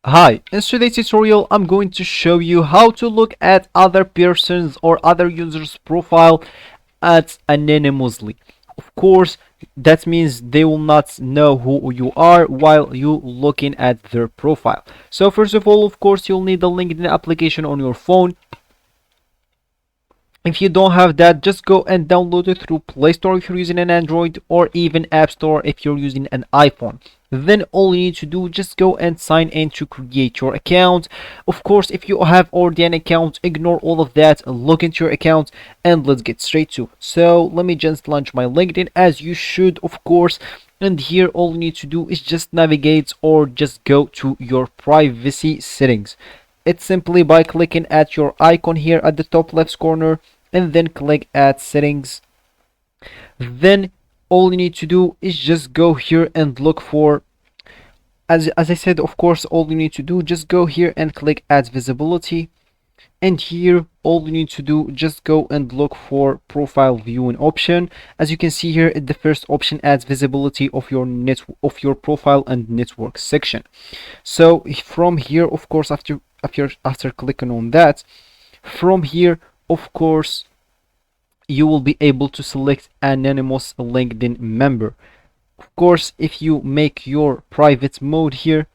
Hi, in today's tutorial I'm going to show you how to look at other persons or other users profile at anonymously. Of course, that means they will not know who you are while you looking at their profile. So first of all, of course, you'll need the LinkedIn application on your phone. If you don't have that, just go and download it through Play Store if you're using an Android, or even App Store if you're using an iPhone. Then all you need to do, just go and sign in to create your account. Of course, if you have already an account, ignore all of that, look into your account, and let's get straight to it. So let me just launch my LinkedIn, as you should, of course. And here all you need to do is just navigate or just go to your privacy settings. It's simply by clicking at your icon here at the top left corner, and then click add settings. Then all you need to do is just go here and look for, as I said, of course, all you need to do, just go here and click add visibility. And here all you need to do, just go and look for profile viewing option. As you can see here, the first option adds visibility of your profile and network section. So from here, of course, after clicking on that, from here, of course, you will be able to select anonymous LinkedIn member. Of course, if you make your private mode here,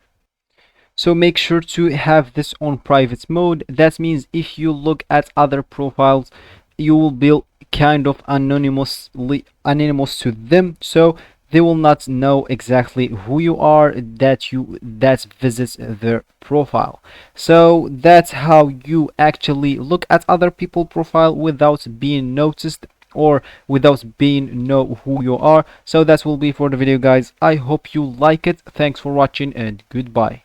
so make sure to have this on private mode. That means if you look at other profiles, you will be kind of anonymous to them, so they will not know exactly who you are that visits their profile. So that's how you actually look at other people profile without being noticed or without being know who you are. So that will be for the video, guys. I hope you like it. Thanks for watching and goodbye.